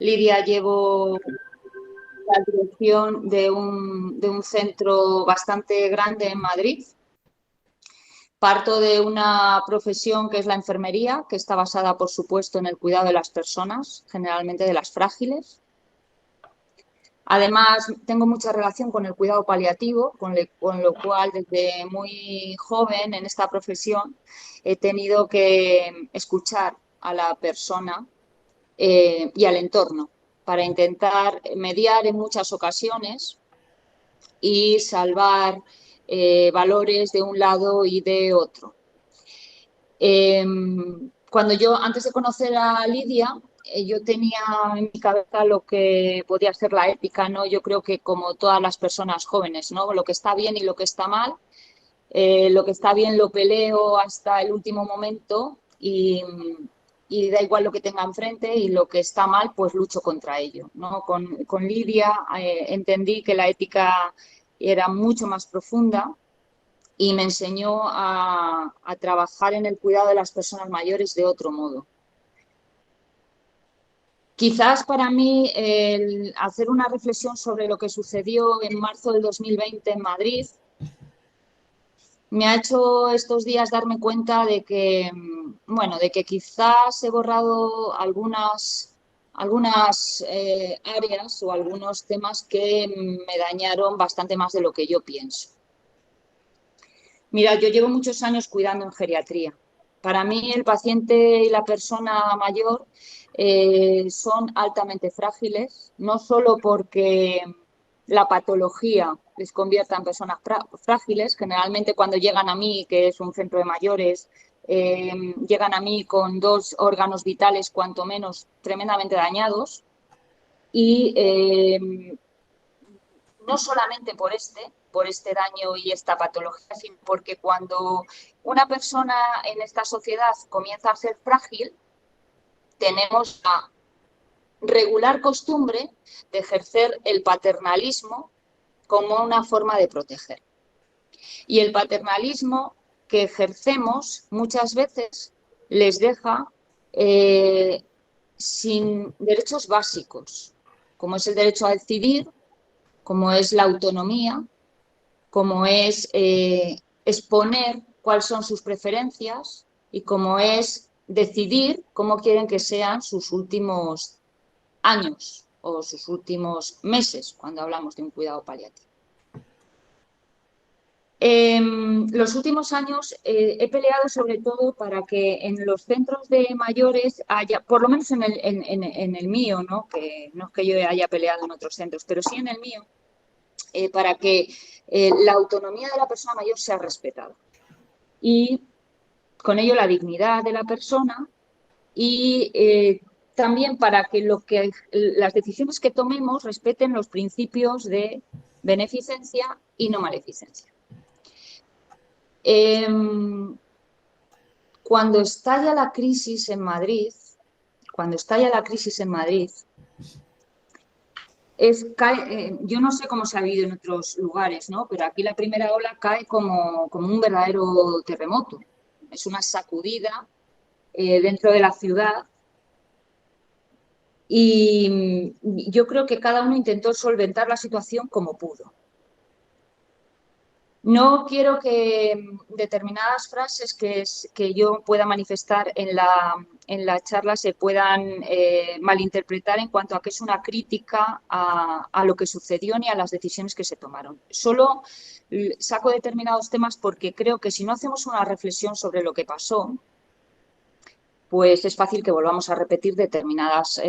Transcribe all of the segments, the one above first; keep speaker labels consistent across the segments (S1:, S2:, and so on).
S1: Lidia, llevo la dirección de un centro bastante grande en Madrid. Parto de una profesión que es la enfermería, que está basada, por supuesto, en el cuidado de las personas, generalmente de las frágiles. Además, tengo mucha relación con el cuidado paliativo, con lo cual desde muy joven en esta profesión he tenido que escuchar a la persona y al entorno para intentar mediar en muchas ocasiones y salvar valores de un lado y de otro. Eh, antes de conocer a Lidia, yo tenía en mi cabeza lo que podía ser la ética, ¿no? Yo creo que como todas las personas jóvenes, ¿no? Lo que está bien y lo que está mal, lo que está bien lo peleo hasta el último momento y da igual lo que tenga enfrente y lo que está mal, pues lucho contra ello, ¿no? Con Lidia entendí que la ética era mucho más profunda y me enseñó a trabajar en el cuidado de las personas mayores de otro modo. Quizás para mí el hacer una reflexión sobre lo que sucedió en marzo del 2020 en Madrid me ha hecho estos días darme cuenta de que, bueno, de que quizás he borrado algunas áreas o algunos temas que me dañaron bastante más de lo que yo pienso. Mira, yo llevo muchos años cuidando en geriatría. Para mí el paciente y la persona mayor son altamente frágiles, no solo porque la patología les convierta en personas frágiles, generalmente cuando llegan a mí, que es un centro de mayores, llegan a mí con dos órganos vitales cuanto menos tremendamente dañados y no solamente por este daño y esta patología, sino porque cuando una persona en esta sociedad comienza a ser frágil, tenemos la regular costumbre de ejercer el paternalismo como una forma de proteger. Y el paternalismo que ejercemos muchas veces les deja sin derechos básicos, como es el derecho a decidir, como es la autonomía, como es exponer cuáles son sus preferencias y como es decidir cómo quieren que sean sus últimos años o sus últimos meses cuando hablamos de un cuidado paliativo. Los últimos años he peleado sobre todo para que en los centros de mayores haya, por lo menos en el mío, ¿no? Que no es que yo haya peleado en otros centros, pero sí en el mío, para que la autonomía de la persona mayor sea respetada. Y con ello la dignidad de la persona y también para que las decisiones que tomemos respeten los principios de beneficencia y no maleficencia. Cuando estalla la crisis en Madrid, yo no sé cómo se ha vivido en otros lugares, ¿no? Pero aquí la primera ola cae como un verdadero terremoto. Es una sacudida dentro de la ciudad y yo creo que cada uno intentó solventar la situación como pudo. No quiero que determinadas frases que yo pueda manifestar en la charla se puedan malinterpretar en cuanto a que es una crítica a lo que sucedió ni a las decisiones que se tomaron. Solo saco determinados temas porque creo que si no hacemos una reflexión sobre lo que pasó, pues es fácil que volvamos a repetir determinadas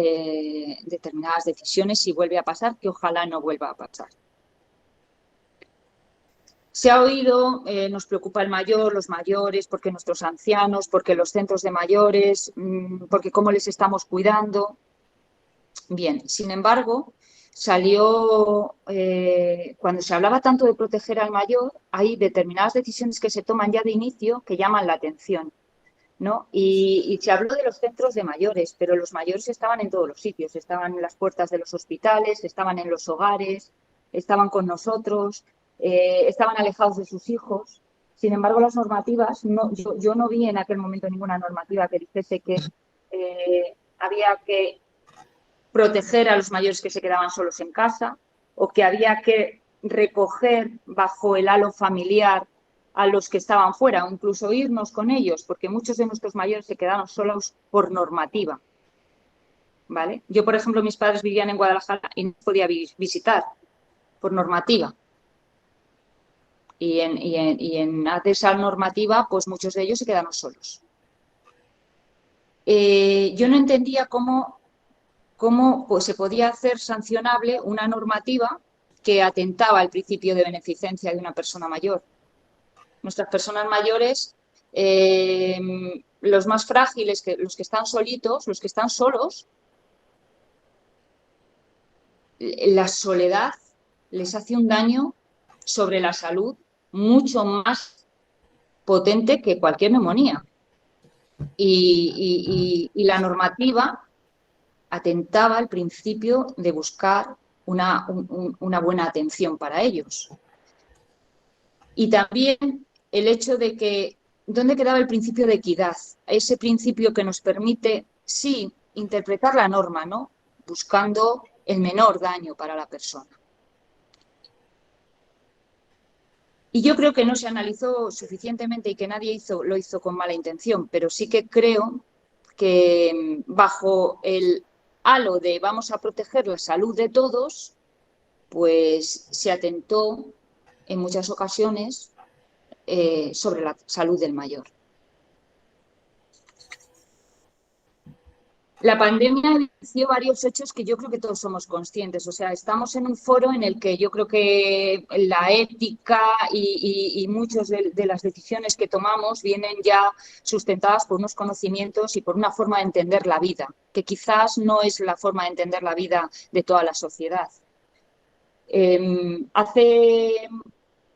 S1: decisiones si vuelve a pasar, que ojalá no vuelva a pasar. Se ha oído, nos preocupa el mayor, los mayores, porque nuestros ancianos, porque los centros de mayores, porque cómo les estamos cuidando. Bien, sin embargo, cuando se hablaba tanto de proteger al mayor, hay determinadas decisiones que se toman ya de inicio que llaman la atención, ¿no? Y se habló de los centros de mayores, pero los mayores estaban en todos los sitios, estaban en las puertas de los hospitales, estaban en los hogares, estaban con nosotros, estaban alejados de sus hijos. Sin embargo, las normativas, yo no vi en aquel momento ninguna normativa que dijese que había que proteger a los mayores que se quedaban solos en casa, o que había que recoger bajo el halo familiar a los que estaban fuera, o incluso irnos con ellos, porque muchos de nuestros mayores se quedaron solos por normativa. ¿Vale? Yo, por ejemplo, mis padres vivían en Guadalajara y no podía visitar por normativa. Y en esa normativa, pues muchos de ellos se quedaron solos. Yo no entendía cómo pues, se podía hacer sancionable una normativa que atentaba al principio de beneficencia de una persona mayor. Nuestras personas mayores, los más frágiles, los que están solitos, los que están solos, la soledad les hace un daño sobre la salud mucho más potente que cualquier neumonía. Y la normativa atentaba al principio de buscar una buena atención para ellos. Y también el hecho de que, ¿dónde quedaba el principio de equidad? Ese principio que nos permite, sí, interpretar la norma, ¿no? Buscando el menor daño para la persona. Y yo creo que no se analizó suficientemente y que nadie lo hizo con mala intención, pero sí que creo que bajo el halo de vamos a proteger la salud de todos, pues se atentó en muchas ocasiones sobre la salud del mayor. La pandemia evidenció varios hechos que yo creo que todos somos conscientes. O sea, estamos en un foro en el que yo creo que la ética y muchas de las decisiones que tomamos vienen ya sustentadas por unos conocimientos y por una forma de entender la vida, que quizás no es la forma de entender la vida de toda la sociedad. Hace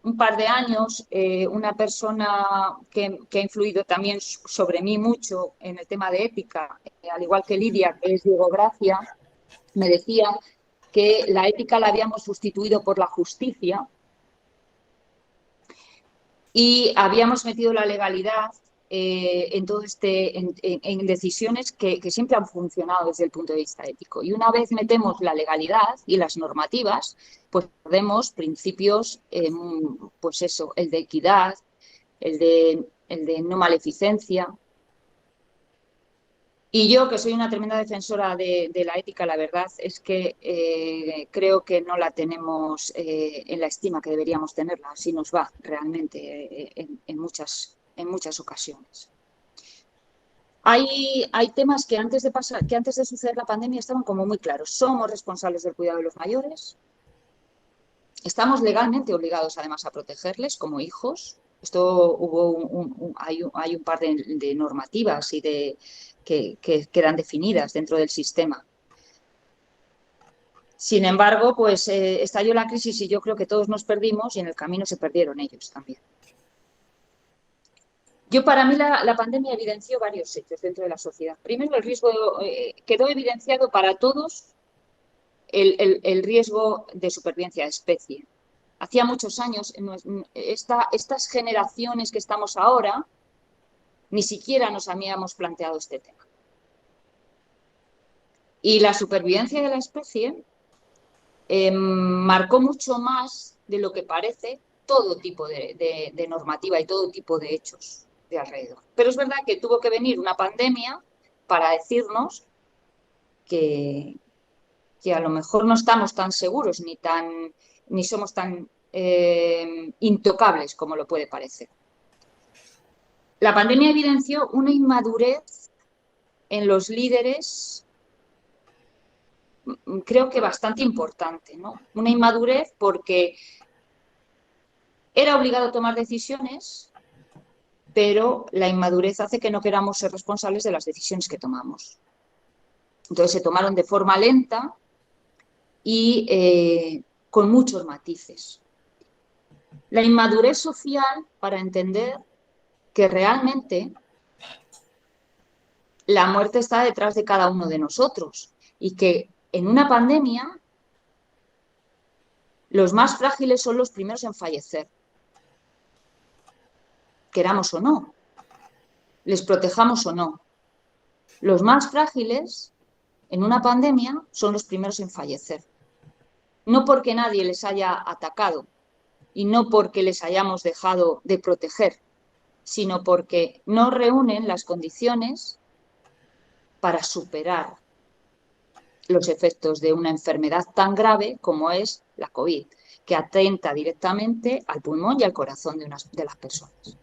S1: un par de años, una persona que ha influido también sobre mí mucho en el tema de ética, al igual que Lidia, que es Diego Gracia, me decía que la ética la habíamos sustituido por la justicia y habíamos metido la legalidad en todo en decisiones que siempre han funcionado desde el punto de vista ético. Y una vez metemos la legalidad y las normativas, pues perdemos principios, pues eso, el de equidad, el de no maleficencia. Y yo, que soy una tremenda defensora de la ética, la verdad es que creo que no la tenemos en la estima que deberíamos tenerla. Así nos va realmente en muchas ocasiones. Hay temas que antes de suceder la pandemia estaban como muy claros. Somos responsables del cuidado de los mayores. Estamos legalmente obligados además a protegerles como hijos. Hay un par de normativas y que quedan definidas dentro del sistema. Sin embargo, pues estalló la crisis y yo creo que todos nos perdimos y en el camino se perdieron ellos también. Para mí la pandemia evidenció varios hechos dentro de la sociedad. Primero, el riesgo quedó evidenciado para todos el riesgo de supervivencia de especie. Hacía muchos años, estas generaciones que estamos ahora, ni siquiera nos habíamos planteado este tema. Y la supervivencia de la especie marcó mucho más de lo que parece todo tipo de normativa y todo tipo de hechos de alrededor. Pero es verdad que tuvo que venir una pandemia para decirnos que a lo mejor no estamos tan seguros ni somos tan intocables como lo puede parecer. La pandemia evidenció una inmadurez en los líderes, creo que bastante importante, ¿no? Una inmadurez porque era obligado a tomar decisiones, pero la inmadurez hace que no queramos ser responsables de las decisiones que tomamos. Entonces se tomaron de forma lenta y con muchos matices. La inmadurez social para entender que realmente la muerte está detrás de cada uno de nosotros y que en una pandemia los más frágiles son los primeros en fallecer, queramos o no, les protejamos o no. Los más frágiles en una pandemia son los primeros en fallecer. No porque nadie les haya atacado y no porque les hayamos dejado de proteger, sino porque no reúnen las condiciones para superar los efectos de una enfermedad tan grave como es la COVID, que atenta directamente al pulmón y al corazón de las personas.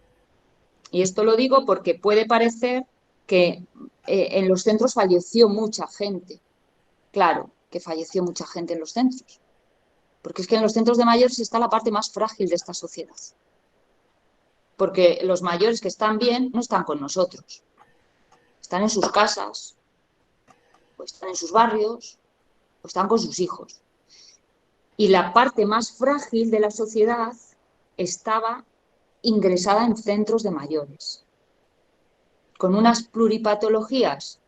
S1: Y esto lo digo porque puede parecer que en los centros falleció mucha gente. Claro que falleció mucha gente en los centros, porque es que en los centros de mayores está la parte más frágil de esta sociedad. Porque los mayores que están bien no están con nosotros, están en sus casas, o están en sus barrios, o están con sus hijos. Y la parte más frágil de la sociedad estaba ingresada en centros de mayores, con unas pluripatologías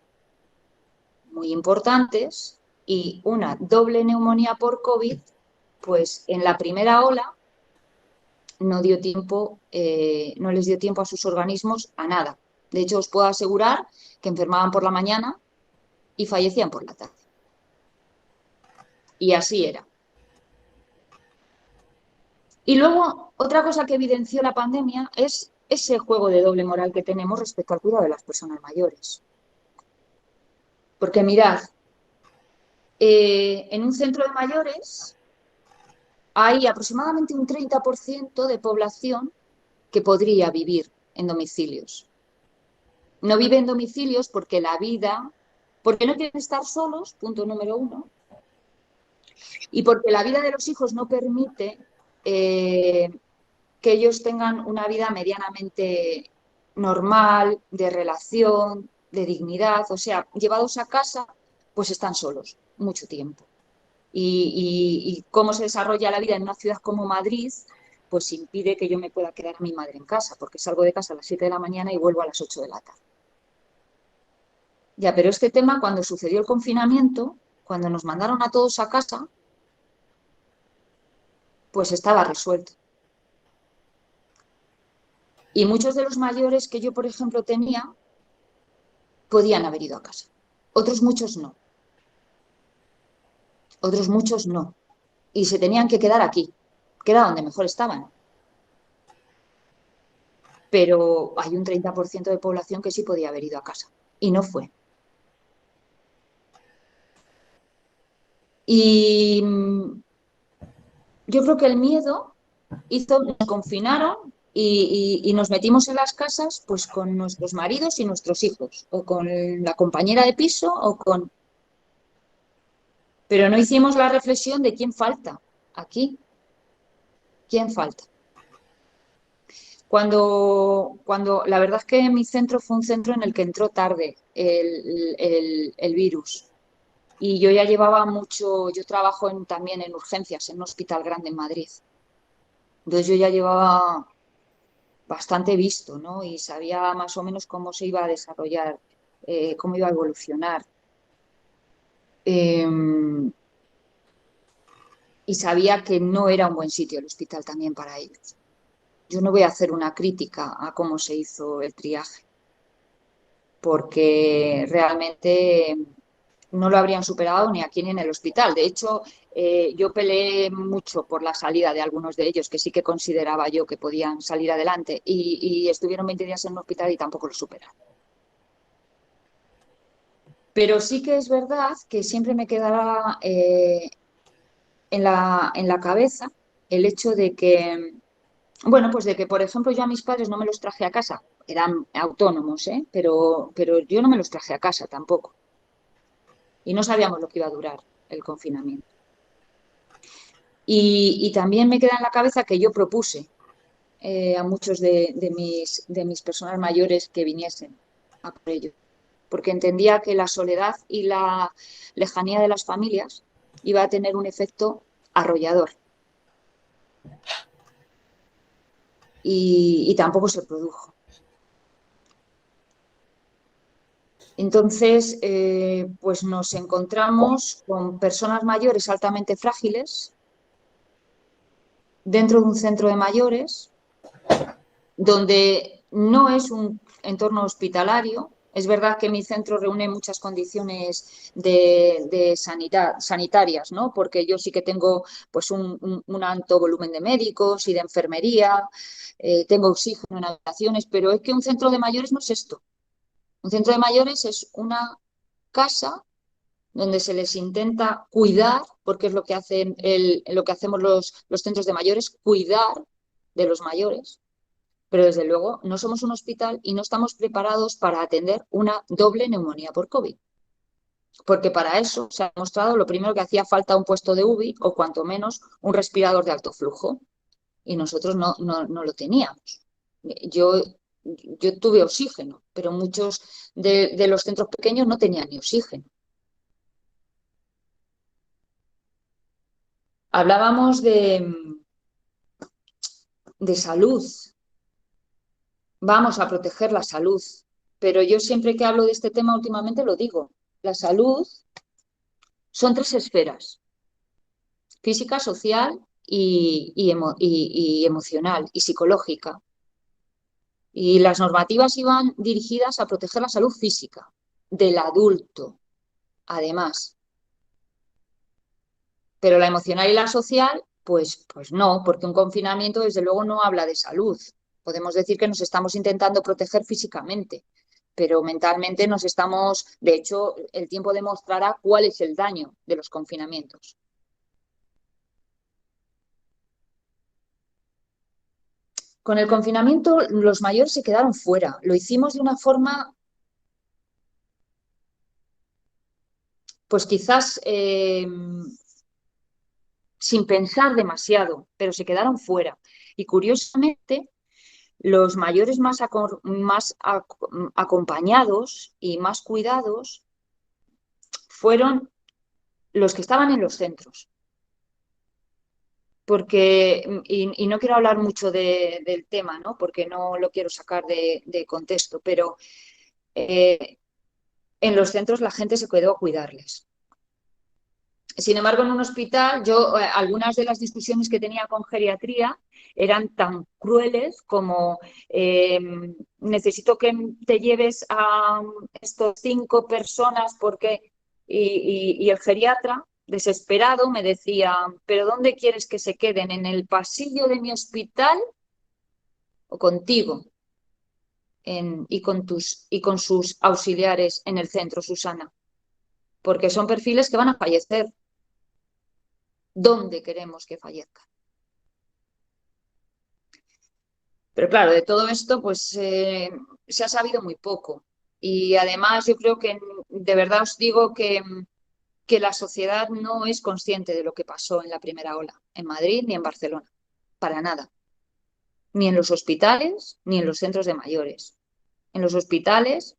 S1: muy importantes y una doble neumonía por COVID, pues en la primera ola no dio tiempo, no les dio tiempo a sus organismos a nada. De hecho, os puedo asegurar que enfermaban por la mañana y fallecían por la tarde. Y así era. Y luego, otra cosa que evidenció la pandemia es ese juego de doble moral que tenemos respecto al cuidado de las personas mayores. Porque mirad, en un centro de mayores hay aproximadamente un 30% de población que podría vivir en domicilios. No vive en domicilios porque porque no quieren estar solos, punto número uno, y porque la vida de los hijos no permite que ellos tengan una vida medianamente normal, de relación, de dignidad. O sea, llevados a casa, pues están solos mucho tiempo. Y cómo se desarrolla la vida en una ciudad como Madrid, pues impide que yo me pueda quedar a mi madre en casa, porque salgo de casa a las 7 de la mañana y vuelvo a las 8 de la tarde. Ya, pero este tema, cuando sucedió el confinamiento, cuando nos mandaron a todos a casa, pues estaba resuelto. Y muchos de los mayores que yo, por ejemplo, tenía, podían haber ido a casa. Otros muchos no. Otros muchos no. Y se tenían que quedar aquí, que era donde mejor estaban. Pero hay un 30% de población que sí podía haber ido a casa. Y no fue. Y yo creo que el miedo nos confinaron y nos metimos en las casas pues con nuestros maridos y nuestros hijos, o con la compañera de piso, pero no hicimos la reflexión de quién falta aquí, quién falta. Cuando la verdad es que mi centro fue un centro en el que entró tarde el virus. Y yo ya llevaba mucho, yo trabajo también en urgencias, en un hospital grande en Madrid. Entonces yo ya llevaba bastante visto, ¿no? Y sabía más o menos cómo se iba a desarrollar, cómo iba a evolucionar. Eh, y sabía que no era un buen sitio el hospital también para ellos. Yo no voy a hacer una crítica a cómo se hizo el triaje, porque realmente no lo habrían superado ni aquí ni en el hospital. De hecho, yo peleé mucho por la salida de algunos de ellos, que sí que consideraba yo que podían salir adelante, y estuvieron 20 días en un hospital y tampoco lo superaron. Pero sí que es verdad que siempre me quedará en la cabeza el hecho de que, bueno, pues de que, por ejemplo, yo a mis padres no me los traje a casa, eran autónomos, ¿eh? Pero yo no me los traje a casa tampoco. Y no sabíamos lo que iba a durar el confinamiento. Y también me queda en la cabeza que yo propuse a muchos de mis personas mayores que viniesen a por ello, porque entendía que la soledad y la lejanía de las familias iba a tener un efecto arrollador. Y tampoco se produjo. Entonces, pues nos encontramos con personas mayores altamente frágiles dentro de un centro de mayores donde no es un entorno hospitalario, Es verdad que mi centro reúne muchas condiciones de sanitarias, ¿no? Porque yo sí que tengo pues un alto volumen de médicos y de enfermería, tengo oxígeno en habitaciones, pero es que un centro de mayores no es esto. Un centro de mayores es una casa donde se les intenta cuidar, porque es lo que hacen lo que hacemos los centros de mayores, cuidar de los mayores, pero desde luego no somos un hospital y no estamos preparados para atender una doble neumonía por COVID. Porque para eso se ha demostrado lo primero que hacía falta un puesto de UBI o cuanto menos un respirador de alto flujo. Y nosotros no lo teníamos. Yo, yo tuve oxígeno, pero muchos de los centros pequeños no tenían ni oxígeno. Hablábamos de salud, vamos a proteger la salud, pero yo siempre que hablo de este tema últimamente lo digo, la salud son tres esferas, física, social y emocional y psicológica. Y las normativas iban dirigidas a proteger la salud física del adulto, además. Pero la emocional y la social, pues no, porque un confinamiento desde luego no habla de salud. Podemos decir que nos estamos intentando proteger físicamente, pero mentalmente nos estamos, de hecho, el tiempo demostrará cuál es el daño de los confinamientos. Con el confinamiento los mayores se quedaron fuera. Lo hicimos de una forma, pues quizás sin pensar demasiado, pero se quedaron fuera. Y curiosamente, los mayores más acompañados y más cuidados fueron los que estaban en los centros. Porque, y no quiero hablar mucho del tema, ¿no? Porque no lo quiero sacar de contexto, pero en los centros la gente se quedó a cuidarles. Sin embargo, en un hospital, yo algunas de las discusiones que tenía con geriatría eran tan crueles como necesito que te lleves a estos 5 personas porque y el geriatra desesperado me decía, pero ¿dónde quieres que se queden? ¿En el pasillo de mi hospital o contigo? Y con sus auxiliares en el centro, Susana, porque son perfiles que van a fallecer. ¿Dónde queremos que fallezca? Pero claro, de todo esto pues se ha sabido muy poco. Y además yo creo que de verdad os digo que la sociedad no es consciente de lo que pasó en la primera ola, en Madrid ni en Barcelona, para nada. Ni en los hospitales, ni en los centros de mayores. En los hospitales,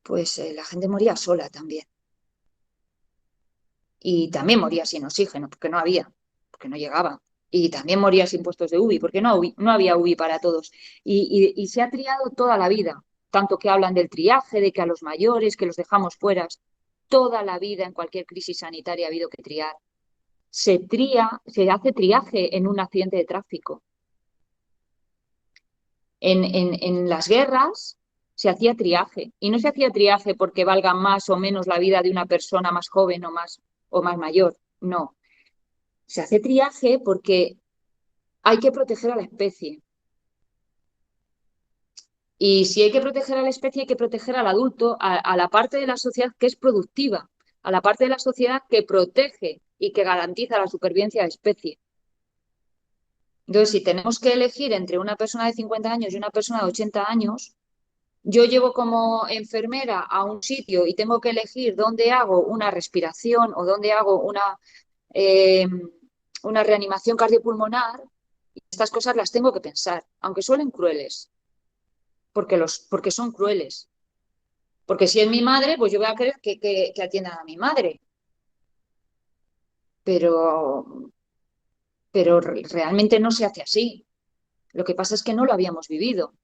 S1: pues la gente moría sola también. Y también moría sin oxígeno, porque no había, porque no llegaba. Y también moría sin puestos de UBI, porque no había UBI para todos. Y se ha triado toda la vida, tanto que hablan del triaje, de que a los mayores, que los dejamos fuera. Toda la vida en cualquier crisis sanitaria ha habido que triar. Se hace triaje en un accidente de tráfico. En las guerras se hacía triaje. Y no se hacía triaje porque valga más o menos la vida de una persona más joven o más mayor. No. Se hace triaje porque hay que proteger a la especie. Y si hay que proteger a la especie, hay que proteger al adulto, a la parte de la sociedad que es productiva, a la parte de la sociedad que protege y que garantiza la supervivencia de la especie. Entonces, si tenemos que elegir entre una persona de 50 años y una persona de 80 años, yo llevo como enfermera a un sitio y tengo que elegir dónde hago una respiración o dónde hago eh, una reanimación cardiopulmonar, y estas cosas las tengo que pensar, aunque suelen crueles, porque son crueles. Porque si es mi madre, pues yo voy a querer que atiendan a mi madre. Pero, pero realmente no se hace así. Lo que pasa es que no lo habíamos vivido.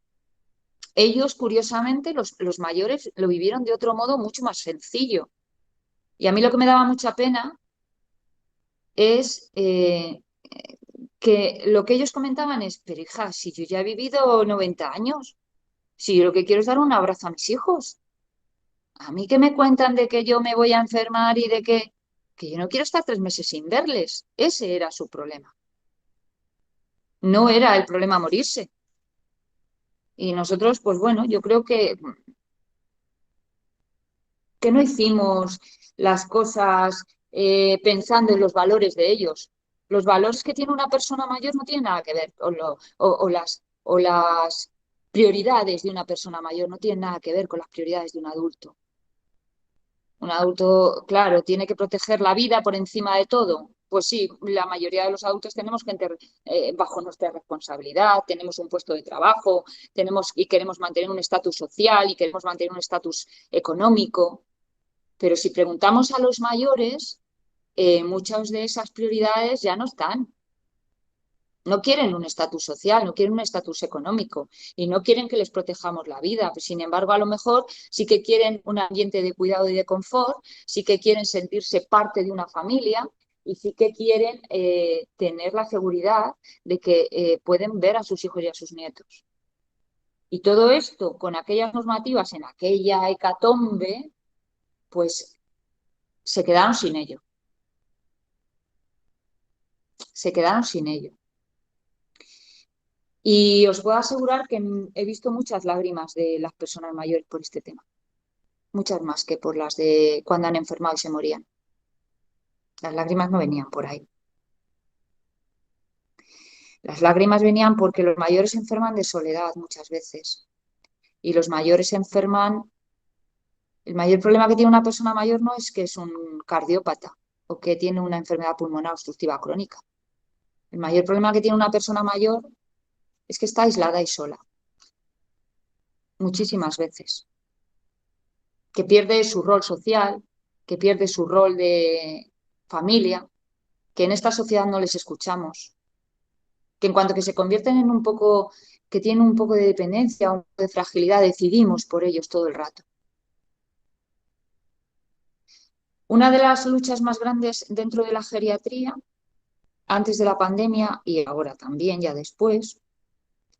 S1: Ellos, curiosamente, los mayores lo vivieron de otro modo mucho más sencillo. Y a mí lo que me daba mucha pena es que lo que ellos comentaban es, pero hija, si yo ya he vivido 90 años, Si yo lo que quiero es dar un abrazo a mis hijos. A mí que me cuentan de que yo me voy a enfermar y de que yo no quiero estar 3 meses sin verles. Ese era su problema. No era el problema morirse. Y nosotros, pues bueno, yo creo que no hicimos las cosas pensando en los valores de ellos. Los valores que tiene una persona mayor no tienen nada que ver o las prioridades de una persona mayor no tienen nada que ver con las prioridades de un adulto. Un adulto, claro, tiene que proteger la vida por encima de todo. Pues sí, la mayoría de los adultos tenemos gente bajo nuestra responsabilidad, tenemos un puesto de trabajo, tenemos y queremos mantener un estatus social y queremos mantener un estatus económico. Pero si preguntamos a los mayores, muchas de esas prioridades ya no están. No quieren un estatus social, no quieren un estatus económico y no quieren que les protejamos la vida. Sin embargo, a lo mejor sí que quieren un ambiente de cuidado y de confort, sí que quieren sentirse parte de una familia y sí que quieren tener la seguridad de que pueden ver a sus hijos y a sus nietos. Y todo esto con aquellas normativas en aquella hecatombe, pues se quedaron sin ello. Se quedaron sin ello. Y os puedo asegurar que he visto muchas lágrimas de las personas mayores por este tema, muchas más que por las de cuando han enfermado y se morían. Las lágrimas no venían por ahí. Las lágrimas venían porque los mayores enferman de soledad muchas veces. Y los mayores enferman, el mayor problema que tiene una persona mayor no es que es un cardiópata o que tiene una enfermedad pulmonar obstructiva crónica. El mayor problema que tiene una persona mayor es que está aislada y sola, muchísimas veces. Que pierde su rol social, que pierde su rol de familia, que en esta sociedad no les escuchamos, que en cuanto que se convierten en un poco, que tienen un poco de dependencia, un poco de fragilidad, decidimos por ellos todo el rato. Una de las luchas más grandes dentro de la geriatría, antes de la pandemia y ahora también, ya después,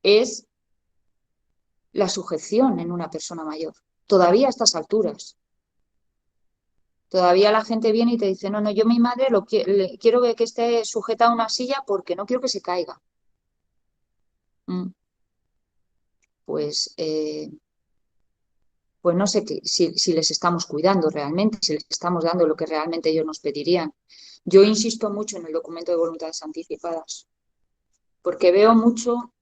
S1: es la sujeción en una persona mayor. Todavía a estas alturas. Todavía la gente viene y te dice, no, no, yo mi madre quiero que esté sujeta a una silla porque no quiero que se caiga. Pues, pues no sé si les estamos cuidando realmente, si les estamos dando lo que realmente ellos nos pedirían. Yo insisto mucho en el documento de voluntades anticipadas, porque veo mucho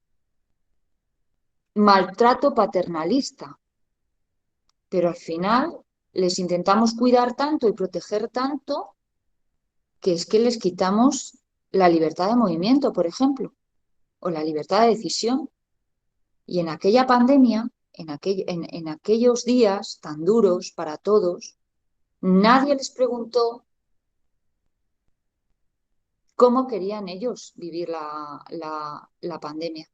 S1: maltrato paternalista, pero al final les intentamos cuidar tanto y proteger tanto que es que les quitamos la libertad de movimiento, por ejemplo, o la libertad de decisión. Y en aquella pandemia, en aquellos días tan duros para todos, nadie les preguntó cómo querían ellos vivir la pandemia.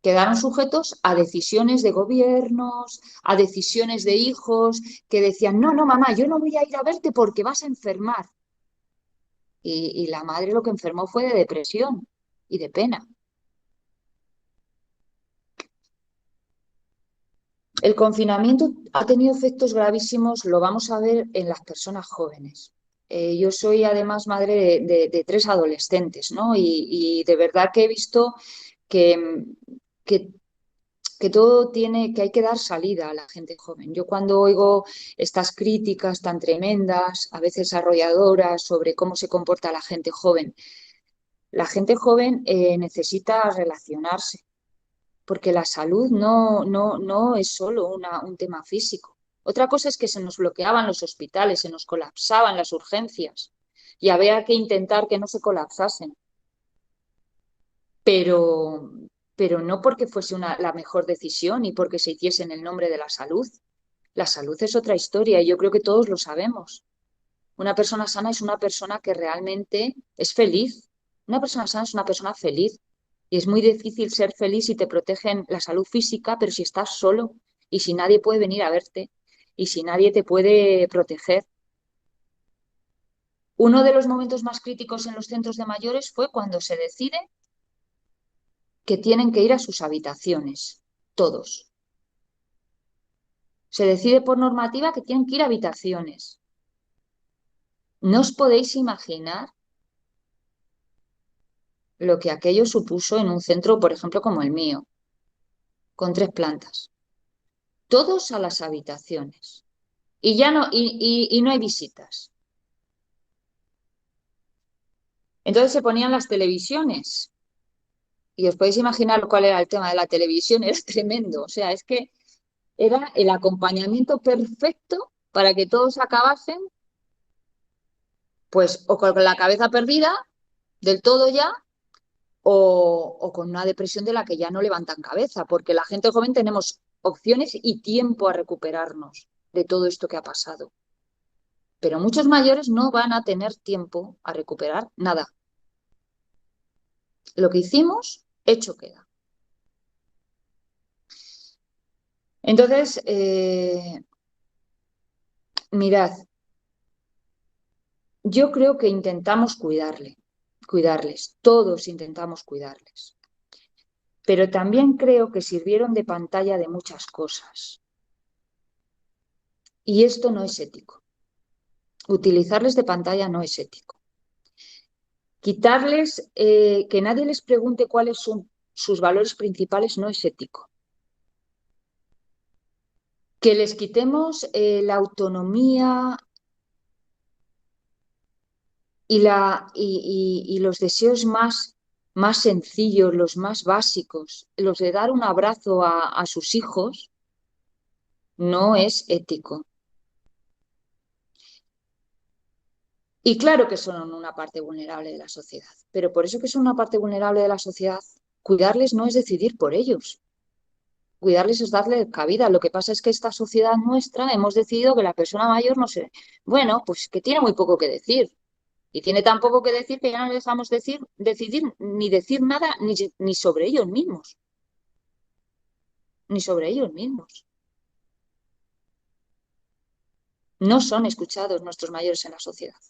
S1: Quedaron sujetos a decisiones de gobiernos, a decisiones de hijos que decían, no, no, mamá, yo no voy a ir a verte porque vas a enfermar. Y la madre lo que enfermó fue de depresión y de pena. El confinamiento ha tenido efectos gravísimos, lo vamos a ver en las personas jóvenes. Yo soy además madre de 3 adolescentes, ¿no? Y de verdad que he visto que, que, que todo tiene, que hay que dar salida a la gente joven. Yo cuando oigo estas críticas tan tremendas, a veces arrolladoras, sobre cómo se comporta la gente joven necesita relacionarse porque la salud no es solo un tema físico. Otra cosa es que se nos bloqueaban los hospitales, se nos colapsaban las urgencias y había que intentar que no se colapsasen, pero, pero no porque fuese la mejor decisión y porque se hiciese en el nombre de la salud. La salud es otra historia y yo creo que todos lo sabemos. Una persona sana es una persona que realmente es feliz. Una persona sana es una persona feliz. Y es muy difícil ser feliz si te protegen la salud física, pero si estás solo y si nadie puede venir a verte y si nadie te puede proteger. Uno de los momentos más críticos en los centros de mayores fue cuando se decide que tienen que ir a sus habitaciones. todos. Se decide por normativa que tienen que ir a habitaciones. No os podéis imaginar lo que aquello supuso en un centro, por ejemplo, como el mío, con 3 plantas. Todos a las habitaciones. Y ya no, y no hay visitas. Entonces se ponían las televisiones. Y os podéis imaginar cuál era el tema de la televisión, era tremendo. O sea, es que era el acompañamiento perfecto para que todos acabasen, pues, o con la cabeza perdida del todo ya, o con una depresión de la que ya no levantan cabeza, porque la gente joven tenemos opciones y tiempo a recuperarnos de todo esto que ha pasado. Pero muchos mayores no van a tener tiempo a recuperar nada. Lo que hicimos, hecho queda. Entonces, mirad, yo creo que intentamos cuidarles, todos intentamos cuidarles. Pero también creo que sirvieron de pantalla de muchas cosas. Y esto no es ético. Utilizarles de pantalla no es ético. Quitarles, que nadie les pregunte cuáles son sus valores principales no es ético. Que les quitemos la autonomía y los deseos más sencillos, los más básicos, los de dar un abrazo a sus hijos, no es ético. Y claro que son una parte vulnerable de la sociedad, pero por eso que son una parte vulnerable de la sociedad, cuidarles no es decidir por ellos. Cuidarles es darle cabida. Lo que pasa es que esta sociedad nuestra hemos decidido que la persona mayor no sé, bueno, pues que tiene muy poco que decir. Y tiene tan poco que decir que ya no le dejamos decidir ni decir nada ni sobre ellos mismos. Ni sobre ellos mismos. No son escuchados nuestros mayores en la sociedad.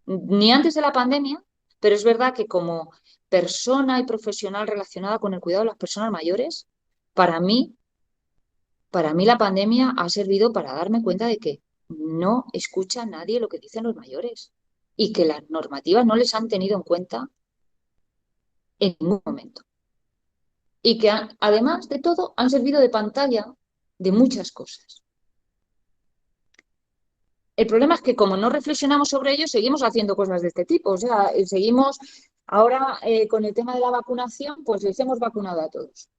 S1: Ni antes de la pandemia, pero es verdad que como persona y profesional relacionada con el cuidado de las personas mayores, para mí, para mí la pandemia ha servido para darme cuenta de que no escucha a nadie lo que dicen los mayores y que las normativas no les han tenido en cuenta en ningún momento. Y que además de todo han servido de pantalla de muchas cosas. El problema es que como no reflexionamos sobre ello, seguimos haciendo cosas de este tipo. O sea, seguimos ahora con el tema de la vacunación, pues les hemos vacunado a todos.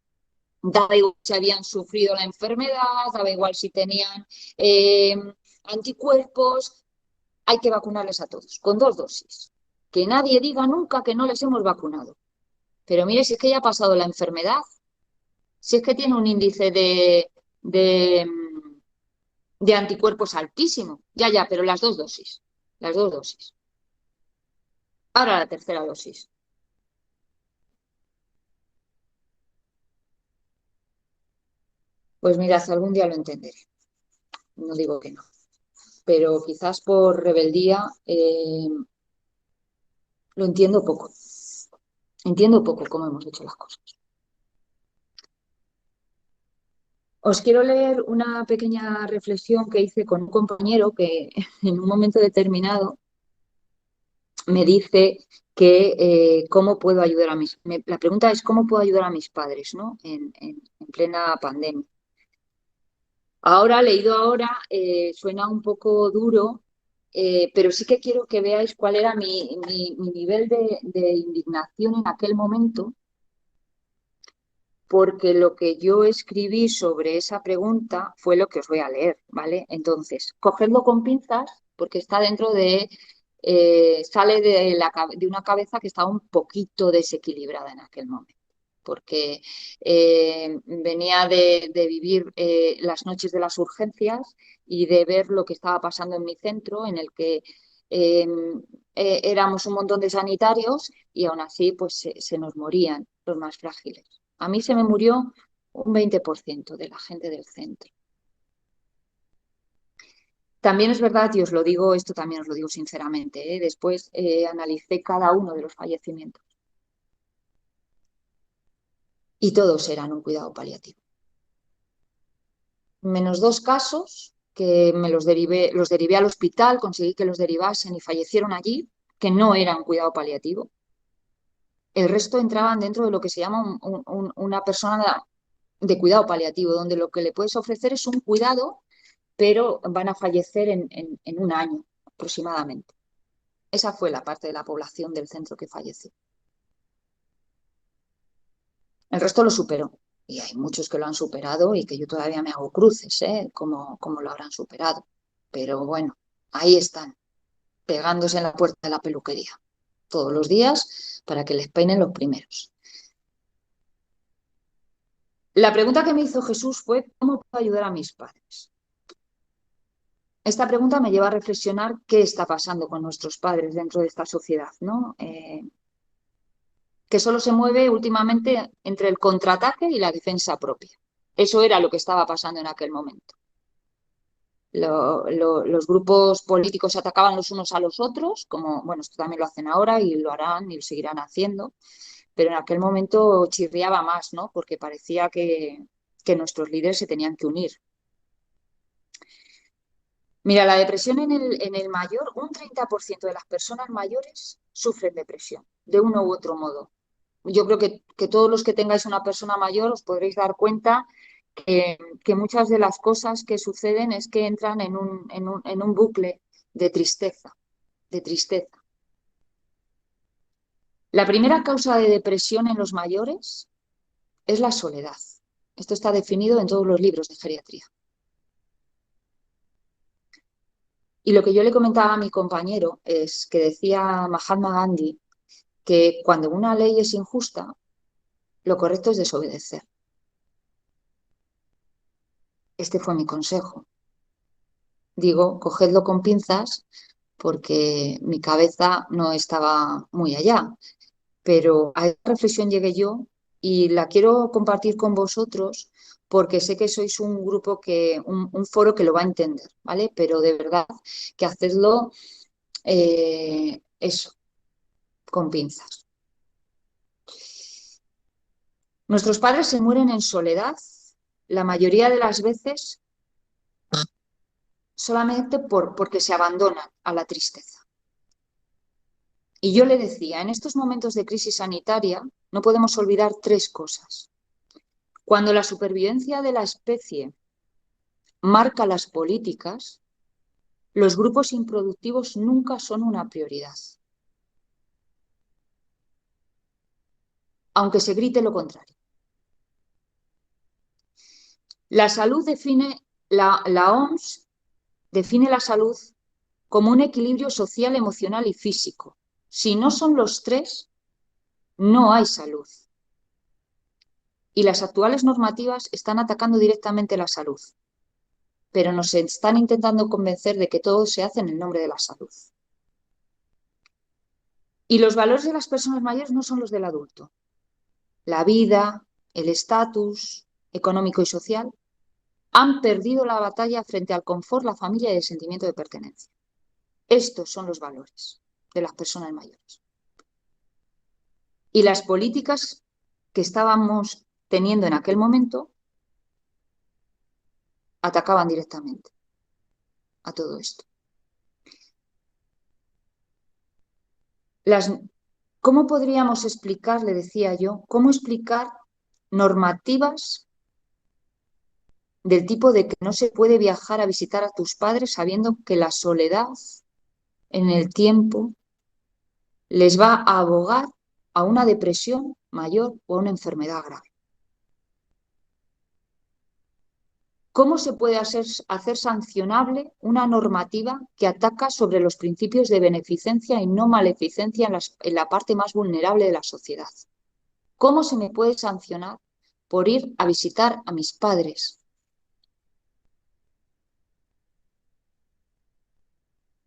S1: Daba igual si habían sufrido la enfermedad, daba igual si tenían eh, anticuerpos, hay que vacunarles a todos, con 2 dosis. Que nadie diga nunca que no les hemos vacunado. Pero mire, si es que ya ha pasado la enfermedad, si es que tiene un índice de, de anticuerpos altísimo. Ya, pero las 2 dosis. Las 2 dosis. Ahora la tercera dosis. Pues mirad, algún día lo entenderé. No digo que no. Pero quizás por rebeldía lo entiendo poco. Entiendo poco cómo hemos hecho las cosas. Os quiero leer una pequeña reflexión que hice con un compañero que en un momento determinado me dice que cómo puedo ayudar a la pregunta es cómo puedo ayudar a mis padres, ¿no? En plena pandemia. Ahora, leído ahora, suena un poco duro, pero sí que quiero que veáis cuál era mi nivel de indignación en aquel momento, porque lo que yo escribí sobre esa pregunta fue lo que os voy a leer, ¿vale? Entonces, cogedlo con pinzas, porque está dentro sale de una cabeza que estaba un poquito desequilibrada en aquel momento, porque venía de vivir las noches de las urgencias y de ver lo que estaba pasando en mi centro, en el que eh, éramos un montón de sanitarios y aún así pues se nos morían los más frágiles. A mí se me murió un 20% de la gente del centro. También es verdad, y os lo digo, esto también os lo digo sinceramente, después analicé cada uno de los fallecimientos. y todos eran un cuidado paliativo. Menos 2 casos que los derivé al hospital, conseguí que los derivasen y fallecieron allí, que no eran cuidado paliativo. El resto entraban dentro de lo que se llama una persona de cuidado paliativo, donde lo que le puedes ofrecer es un cuidado, pero van a fallecer en un año aproximadamente. Esa fue la parte de la población del centro que falleció. El resto lo superó. Y hay muchos que lo han superado y que yo todavía me hago cruces, ¿eh? Cómo lo habrán superado. Pero bueno, ahí están, pegándose en la puerta de la peluquería todos los días para que les peinen los primeros. La pregunta que me hizo Jesús fue: ¿cómo puedo ayudar a mis padres? Esta pregunta me lleva a reflexionar qué está pasando con nuestros padres dentro de esta sociedad, ¿no? Que solo se mueve últimamente entre el contraataque y la defensa propia. Eso era lo que estaba pasando en aquel momento. Los grupos políticos se atacaban los unos a los otros, como, bueno, esto también lo hacen ahora y lo harán y lo seguirán haciendo, pero en aquel momento chirriaba más, ¿no? Porque parecía que nuestros líderes se tenían que unir. Mira, la depresión en el mayor, un 30% de las personas mayores sufren depresión, de uno u otro modo. Yo creo que todos los que tengáis una persona mayor os podréis dar cuenta que muchas de las cosas que suceden es que entran en un bucle de tristeza, de tristeza. La primera causa de depresión en los mayores es la soledad. Esto está definido en todos los libros de geriatría. Y lo que yo le comentaba a mi compañero es que decía Mahatma Gandhi que cuando una ley es injusta, lo correcto es desobedecer. Este fue mi consejo. Digo, cogedlo con pinzas porque mi cabeza no estaba muy allá. Pero a esta reflexión llegué yo y la quiero compartir con vosotros porque sé que sois un grupo un foro que lo va a entender, ¿vale? Pero de verdad que hacedlo eso, con pinzas. Nuestros padres se mueren en soledad la mayoría de las veces solamente porque se abandonan a la tristeza. Y yo le decía, en estos momentos de crisis sanitaria no podemos olvidar 3 cosas. Cuando la supervivencia de la especie marca las políticas, los grupos improductivos nunca son una prioridad, aunque se grite lo contrario. La salud la OMS define la salud como un equilibrio social, emocional y físico. Si no son los 3, no hay salud. Y las actuales normativas están atacando directamente la salud, pero nos están intentando convencer de que todo se hace en el nombre de la salud. Y los valores de las personas mayores no son los del adulto. La vida, el estatus económico y social han perdido la batalla frente al confort, la familia y el sentimiento de pertenencia. Estos son los valores de las personas mayores. Y las políticas que estábamos teniendo en aquel momento atacaban directamente a todo esto. ¿Cómo podríamos explicar, le decía yo, cómo explicar normativas del tipo de que no se puede viajar a visitar a tus padres sabiendo que la soledad en el tiempo les va a abogar a una depresión mayor o a una enfermedad grave? ¿Cómo se puede hacer sancionable una normativa que ataca sobre los principios de beneficencia y no maleficencia en la parte más vulnerable de la sociedad? ¿Cómo se me puede sancionar por ir a visitar a mis padres?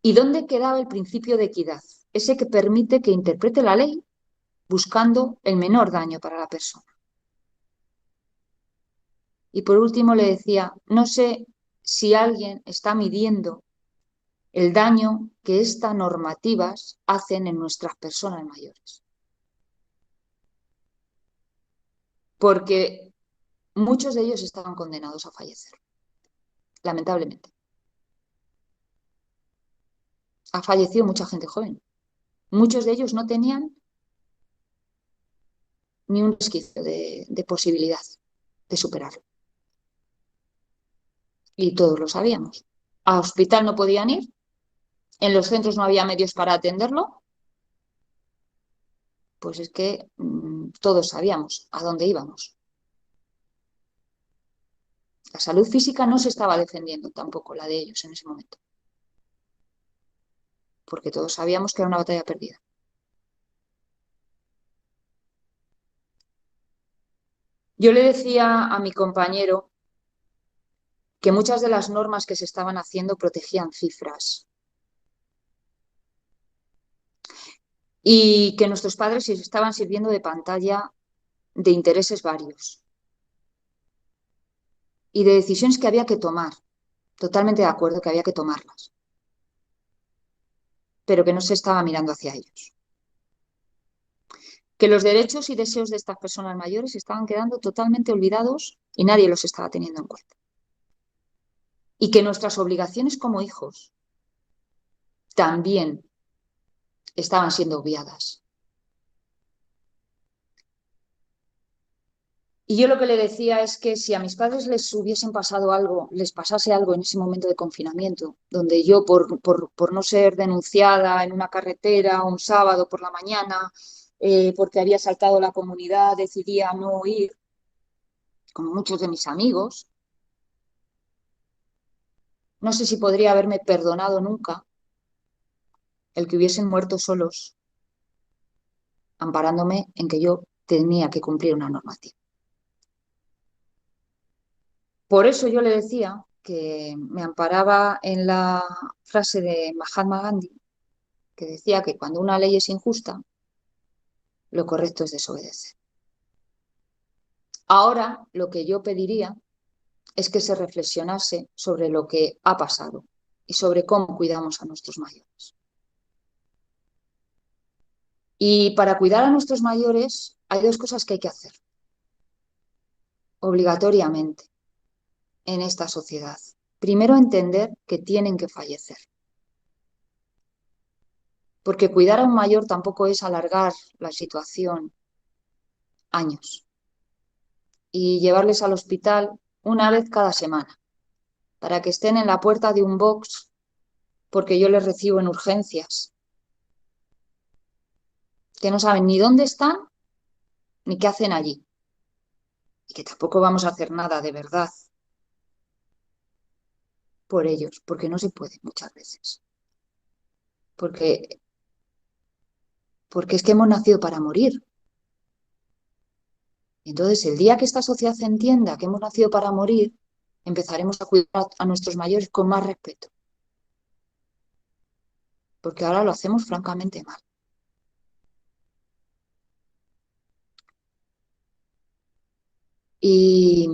S1: ¿Y dónde quedaba el principio de equidad? Ese que permite que interprete la ley buscando el menor daño para la persona. Y por último le decía, no sé si alguien está midiendo el daño que estas normativas hacen en nuestras personas mayores. porque muchos de ellos estaban condenados a fallecer, lamentablemente. Ha fallecido mucha gente joven. Muchos de ellos no tenían ni un resquicio de posibilidad de superarlo. Y todos lo sabíamos. A hospital no podían ir, en los centros no había medios para atenderlo, pues es que todos sabíamos a dónde íbamos. La salud física no se estaba defendiendo tampoco, la de ellos en ese momento, porque todos sabíamos que era una batalla perdida. Yo le decía a mi compañero que muchas de las normas que se estaban haciendo protegían cifras y que nuestros padres se estaban sirviendo de pantalla de intereses varios y de decisiones que había que tomar. Totalmente de acuerdo que había que tomarlas, pero que no se estaba mirando hacia ellos. Que los derechos y deseos de estas personas mayores estaban quedando totalmente olvidados y nadie los estaba teniendo en cuenta. Y que nuestras obligaciones como hijos también estaban siendo obviadas. Y yo lo que le decía es que si a mis padres les hubiesen pasado algo, les pasase algo en ese momento de confinamiento, donde yo por no ser denunciada en una carretera un sábado por la mañana, porque había saltado la comunidad, decidía no ir, como muchos de mis amigos, no sé si podría haberme perdonado nunca el que hubiesen muerto solos, amparándome en que yo tenía que cumplir una normativa. Por eso yo le decía que me amparaba en la frase de Mahatma Gandhi, que decía que cuando una ley es injusta, lo correcto es desobedecer. Ahora lo que yo pediría es que se reflexionase sobre lo que ha pasado y sobre cómo cuidamos a nuestros mayores. Y para cuidar a nuestros mayores hay dos cosas que hay que hacer obligatoriamente en esta sociedad. Primero, entender que tienen que fallecer. Porque cuidar a un mayor tampoco es alargar la situación años y llevarles al hospital una vez cada semana para que estén en la puerta de un box porque yo les recibo en urgencias, que no saben ni dónde están ni qué hacen allí y que tampoco vamos a hacer nada de verdad por ellos, porque no se puede muchas veces. Porque, porque es que hemos nacido para morir. Entonces, el día que esta sociedad entienda que hemos nacido para morir, empezaremos a cuidar a nuestros mayores con más respeto. Porque ahora lo hacemos francamente mal. Y,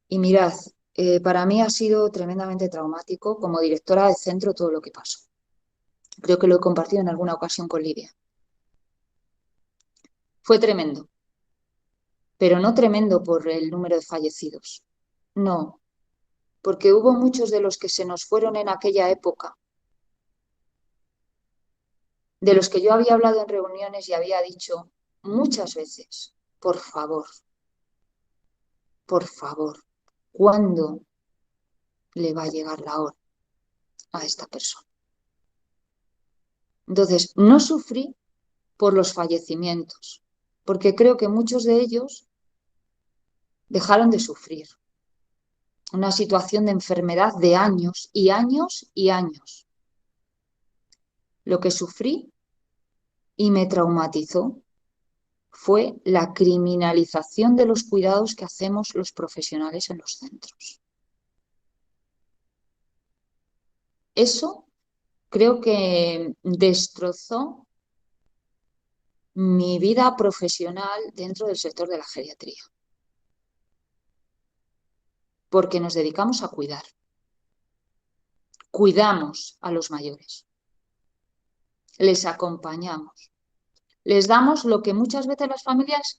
S1: y mirad, para mí ha sido tremendamente traumático como directora de centro todo lo que pasó. Creo que lo he compartido en alguna ocasión con Lidia. Fue tremendo, pero no tremendo por el número de fallecidos. No, porque hubo muchos de los que se nos fueron en aquella época, de los que yo había hablado en reuniones y había dicho muchas veces, por favor, ¿cuándo le va a llegar la hora a esta persona? Entonces, no sufrí por los fallecimientos, porque creo que muchos de ellos dejaron de sufrir una situación de enfermedad de años y años y años. Lo que sufrí y me traumatizó fue la criminalización de los cuidados que hacemos los profesionales en los centros. Eso creo que destrozó mi vida profesional dentro del sector de la geriatría, porque nos dedicamos a cuidar, cuidamos a los mayores, les acompañamos, Les damos lo que muchas veces las familias,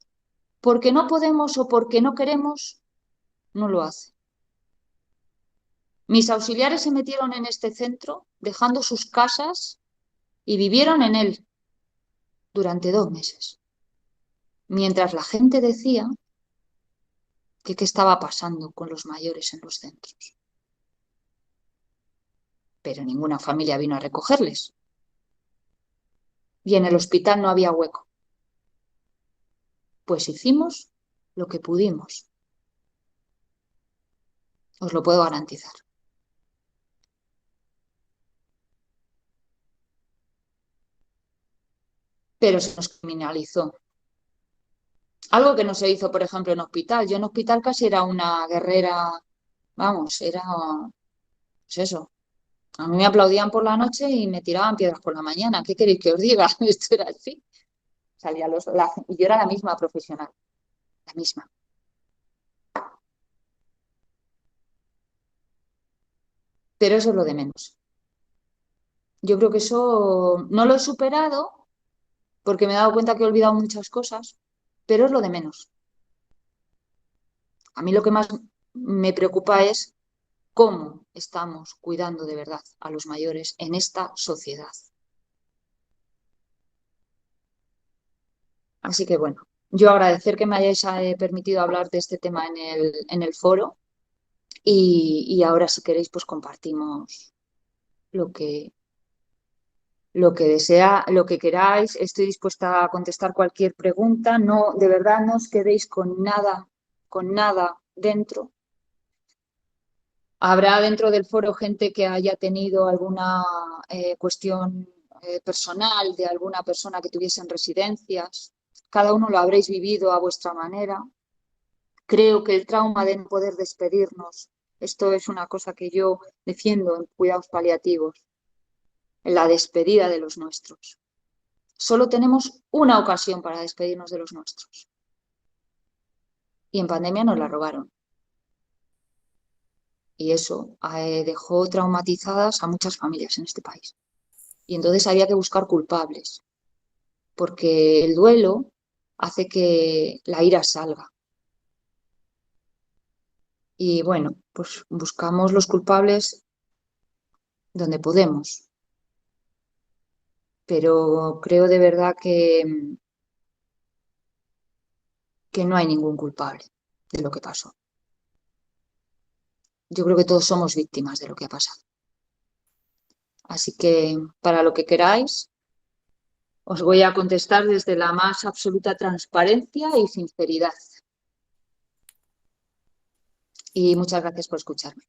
S1: porque no podemos o porque no queremos, no lo hacen. Mis auxiliares se metieron en este centro dejando sus casas y vivieron en él durante 2 meses, mientras la gente decía que qué estaba pasando con los mayores en los centros. Pero ninguna familia vino a recogerles. Y en el hospital no había hueco. Pues hicimos lo que pudimos. Os lo puedo garantizar. Pero se nos criminalizó. Algo que no se hizo, por ejemplo, en hospital. Yo en hospital casi era una guerrera, vamos, era, pues eso. A mí me aplaudían por la noche y me tiraban piedras por la mañana. ¿Qué queréis que os diga? Esto era así. Y yo era la misma profesional, la misma. Pero eso es lo de menos. Yo creo que eso no lo he superado porque me he dado cuenta que he olvidado muchas cosas, pero es lo de menos. A mí lo que más me preocupa es cómo estamos cuidando de verdad a los mayores en esta sociedad. Así que bueno, yo agradecer que me hayáis permitido hablar de este tema en el foro y ahora si queréis pues compartimos lo que, lo que desea, lo que queráis. Estoy dispuesta a contestar cualquier pregunta. No, de verdad no os quedéis con nada dentro. Habrá dentro del foro gente que haya tenido alguna cuestión personal de alguna persona que tuviese en residencias. Cada uno lo habréis vivido a vuestra manera. Creo que el trauma de no poder despedirnos, esto es una cosa que yo defiendo en cuidados paliativos, en la despedida de los nuestros. Solo tenemos una ocasión para despedirnos de los nuestros. Y en pandemia nos la robaron. Y eso dejó traumatizadas a muchas familias en este país. Y entonces había que buscar culpables, porque el duelo hace que la ira salga. Y bueno, pues buscamos los culpables donde podemos. Pero creo de verdad que no hay ningún culpable de lo que pasó. Yo creo que todos somos víctimas de lo que ha pasado. Así que para lo que queráis, os voy a contestar desde la más absoluta transparencia y sinceridad. Y muchas gracias por escucharme.